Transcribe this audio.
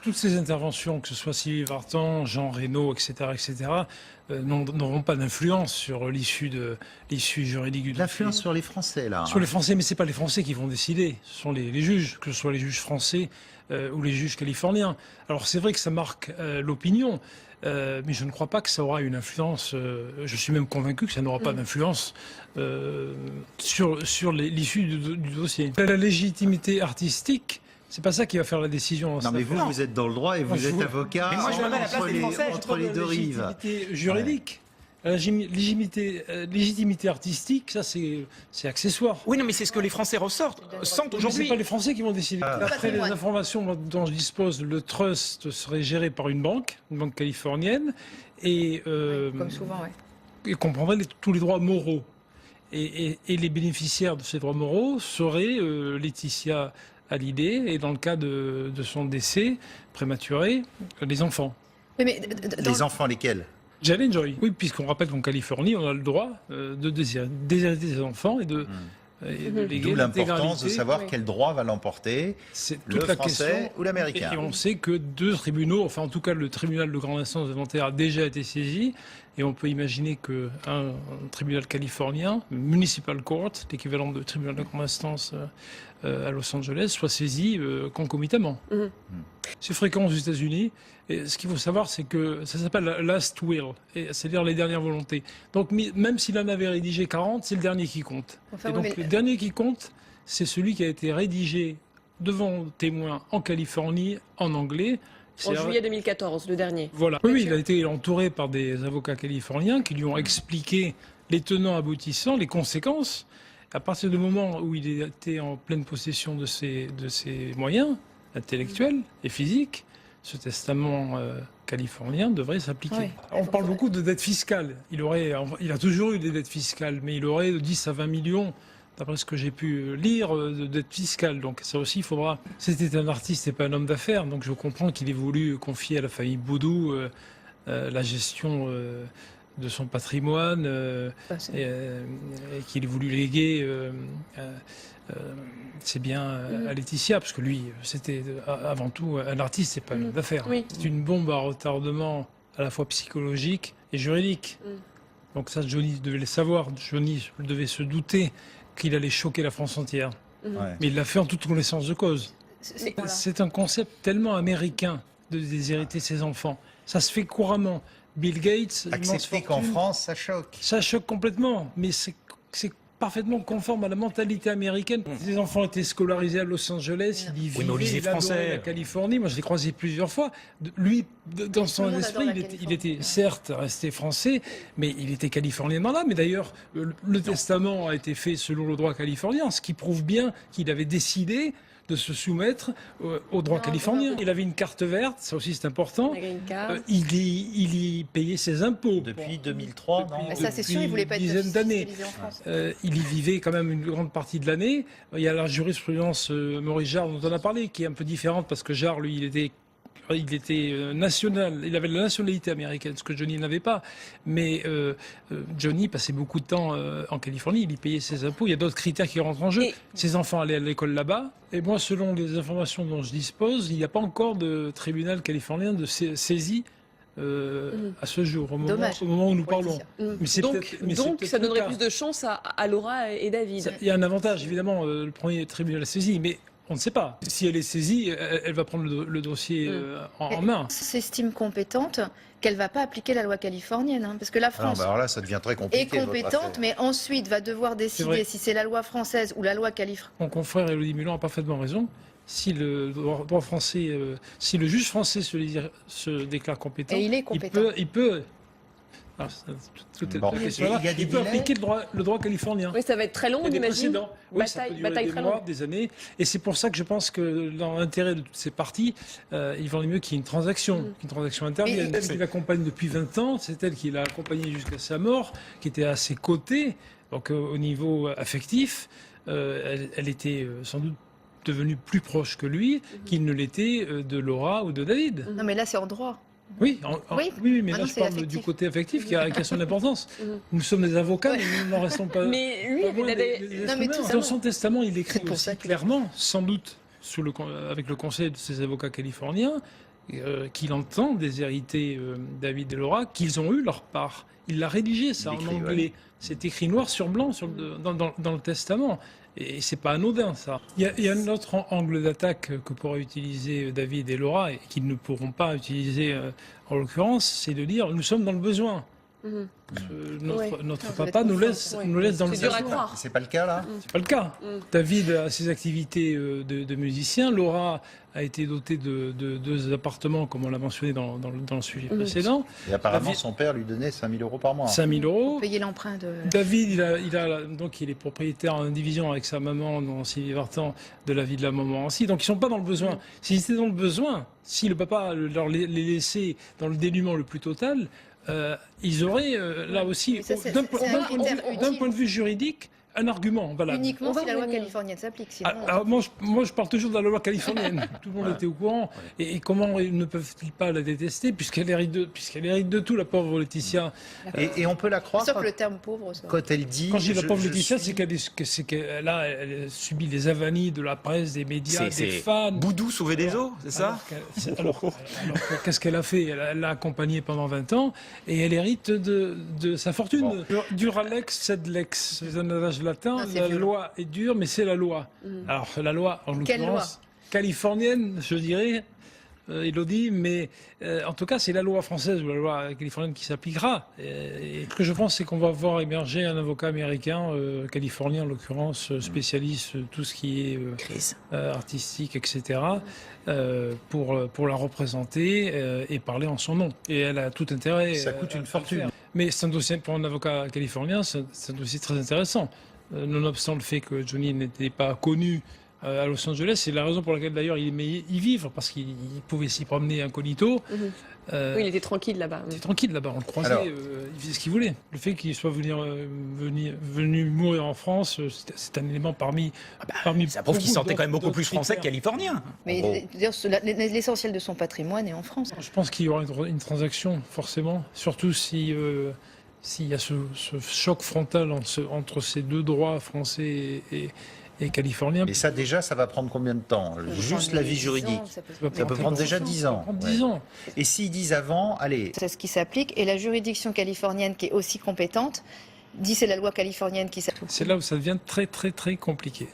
Toutes ces interventions, que ce soit Sylvie Vartan, Jean Reynaud, etc., n'auront pas d'influence sur l'issue juridique du dossier. L'influence sur les Français, là. Sur les Français, mais ce n'est pas les Français qui vont décider, ce sont les juges, que ce soit les juges français ou les juges californiens. Alors c'est vrai que ça marque l'opinion, mais je ne crois pas que ça aura une influence, je suis même convaincu que ça n'aura pas d'influence sur l'issue du dossier. La légitimité artistique, c'est pas ça qui va faire la décision. Non, mais vous êtes dans le droit et vous êtes avocat. Mais moi, je me mets à la place des Français. Entre les deux rives. La légitimité juridique. La légitimité artistique, ça c'est accessoire. Oui, non, mais c'est ce que les Français sentent aujourd'hui. C'est pas les Français qui vont décider. D'après les informations dont je dispose, le trust serait géré par une banque californienne, et comme souvent, et comprendrait tous les droits moraux. Et les bénéficiaires de ces droits moraux seraient Laetitia Hallyday, et dans le cas de son décès prématuré, les enfants. Les enfants, lesquels? Jalen Joy. Oui, puisqu'on rappelle qu'en Californie, on a le droit de déshériter ses enfants et de léguer. D'où l'importance de savoir quel droit va l'emporter, le français ou l'américain. Et on sait que 2 tribunaux, enfin en tout cas le tribunal de grande instance de Nanterre a déjà été saisi, et on peut imaginer qu'un tribunal californien, Municipal Court, l'équivalent de tribunal de grande instance à Los Angeles, soit saisi concomitamment. C'est fréquent aux États-Unis. Et ce qu'il faut savoir, c'est que ça s'appelle last will, c'est-à-dire les dernières volontés. Donc même s'il en avait rédigé 40, c'est le dernier qui compte. Enfin, et donc le dernier qui compte, c'est celui qui a été rédigé devant témoins en Californie, en anglais. En juillet 2014, le dernier. Voilà. Oui, il a été entouré par des avocats californiens qui lui ont expliqué les tenants aboutissants, les conséquences. À partir du moment où il était en pleine possession de ses moyens intellectuels et physiques, ce testament californien devrait s'appliquer. Oui. On parle beaucoup de dette fiscale. Il a toujours eu des dettes fiscales, mais il aurait de 10 à 20 millions, d'après ce que j'ai pu lire, de dettes fiscales. Donc ça aussi, il faudra... C'était un artiste et pas un homme d'affaires, donc je comprends qu'il ait voulu confier à la famille Boudou la gestion de son patrimoine et qu'il ait voulu léguer... c'est bien à Laetitia, parce que lui, c'était avant tout un artiste, c'est pas un homme d'affaires. Oui. C'est une bombe à retardement à la fois psychologique et juridique. Donc ça, Johnny devait le savoir. Johnny devait se douter qu'il allait choquer la France entière. Mais il l'a fait en toute connaissance de cause. C'est un concept tellement américain de déshériter ses enfants. Ça se fait couramment. Bill Gates... Accepter qu'en France, ça choque. Ça choque complètement, mais c'est parfaitement conforme à la mentalité américaine. Ses enfants étaient scolarisés à Los Angeles, il y vivait, il adorait la Californie. Moi, je l'ai croisé plusieurs fois. Lui, dans son esprit, il était certes resté français, mais il était californien dans l'âme. Mais d'ailleurs, le testament a été fait selon le droit californien, ce qui prouve bien qu'il avait décidé de se soumettre au droit californien. Il avait une carte verte, ça aussi c'est important. Il y payait ses impôts. Depuis 2003, non? Ça c'est sûr, il voulait pas être dizaine d'années. en France. Il y vivait quand même une grande partie de l'année. Il y a la jurisprudence Maurice Jarre dont on a parlé, qui est un peu différente parce que Jarre, lui, il était national, il avait la nationalité américaine, ce que Johnny n'avait pas. Mais Johnny passait beaucoup de temps en Californie, il y payait ses impôts. Il y a d'autres critères qui rentrent en jeu. Ses enfants allaient à l'école là-bas. Et moi, selon les informations dont je dispose, il n'y a pas encore de tribunal californien de saisi à ce jour, au moment où nous parlons. Donc ça donnerait plus de chance à Laura et David. Il y a un avantage, évidemment, le premier tribunal saisi, mais on ne sait pas. Si elle est saisie, elle va prendre le dossier en main. Elle s'estime compétente qu'elle ne va pas appliquer la loi californienne. Hein, parce que la France alors là, ça devient très compliqué, est compétente, mais ensuite va devoir décider si c'est la loi française ou la loi californienne. Mon confrère Élodie Mullan a parfaitement raison. Si le droit français, si le juge français se déclare compétent, et il est compétent. Il peut appliquer le droit californien. Oui, ça va être très long, on imagine. Oui, ça peut durer des mois, des années. Et c'est pour ça que je pense que dans l'intérêt de toutes ces parties, il valait mieux qu'il y ait une transaction intervienne. Elle qui l'accompagne depuis 20 ans, c'est elle qui l'a accompagné jusqu'à sa mort, qui était à ses côtés. Donc au niveau affectif, elle était sans doute devenue plus proche que lui qu'il ne l'était de Laura ou de David. Non, mais là, c'est en droit. Oui, mais là je parle du côté affectif qui a son importance. Nous sommes des avocats, mais nous n'en restons pas. Mais lui, dans son testament, il écrit aussi clairement, sans doute avec le conseil de ses avocats californiens, qu'il entend déshériter David et Laura, qu'ils ont eu leur part. Il l'a rédigé, ça, en anglais. Ouais. C'est écrit noir sur blanc dans le testament. Et c'est pas anodin, ça. Il y a un autre angle d'attaque que pourraient utiliser David et Laura, et qu'ils ne pourront pas utiliser en l'occurrence, c'est de dire, nous sommes dans le besoin. Notre papa nous laisse dans le besoin. C'est pas le cas, là? C'est pas le cas. David a ses activités de musicien. Laura a été dotée de 2 appartements, comme on l'a mentionné dans le sujet précédent. Et apparemment, son père lui donnait 5 000 € par mois. 5 000 €. Pour payer l'emprunt de... David, donc il est propriétaire en division avec sa maman, dans Sylvie Vartan, de la vie de la maman aussi. Donc ils ne sont pas dans le besoin. S'ils étaient dans le besoin, si le papa leur les laissait dans le dénuement le plus total, ils auraient là aussi, d'un point de vue juridique, un argument valable. Uniquement si la loi californienne s'applique. Sinon... moi, je parle toujours de la loi californienne. Tout le monde était au courant. Et comment ne peuvent-ils pas la détester, puisqu'elle hérite de tout, la pauvre Laetitia. Et on peut la croire. Sauf le terme pauvre. Ça. Quand elle dit. Quand je dis la pauvre Laetitia, c'est qu'elle a subi les avanies de la presse, des médias, des fans. Boudou sauvé des eaux, c'est ça? Alors qu'est-ce qu'elle a fait? Elle l'a accompagnée pendant 20 ans et elle hérite de sa fortune. Duralex, sed lex. C'est un adage latin, la loi est dure, mais c'est la loi. Alors, la loi, en l'occurrence, californienne, je dirais, Élodie, mais en tout cas, c'est la loi française ou la loi californienne qui s'appliquera. Et ce que je pense, c'est qu'on va voir émerger un avocat américain, californien en l'occurrence, spécialiste de tout ce qui est artistique, etc., pour la représenter et parler en son nom. Et elle a tout intérêt. Ça coûte une fortune. Mais c'est un dossier, pour un avocat californien, c'est un dossier très intéressant. Nonobstant le fait que Johnny n'était pas connu à Los Angeles, c'est la raison pour laquelle d'ailleurs il aimait y vivre, parce qu'il pouvait s'y promener incognito. Oui, il était tranquille là-bas. Il était tranquille là-bas, on le croisait, il faisait ce qu'il voulait. Le fait qu'il soit venu mourir en France, c'est un élément parmi ça prouve qu'il sentait quand même beaucoup plus français que californien. Mais l'essentiel de son patrimoine est en France. Je pense qu'il y aura une transaction, forcément, surtout s'il y a ce choc frontal entre ces 2 droits français et californien. Et ça, déjà, ça va prendre combien de temps? Juste l'avis juridique. Ça peut prendre déjà 10 ans. 10 ans. Et s'ils disent avant, allez... C'est ce qui s'applique. Et la juridiction californienne, qui est aussi compétente, dit c'est la loi californienne qui s'applique. C'est là où ça devient très, très, très compliqué.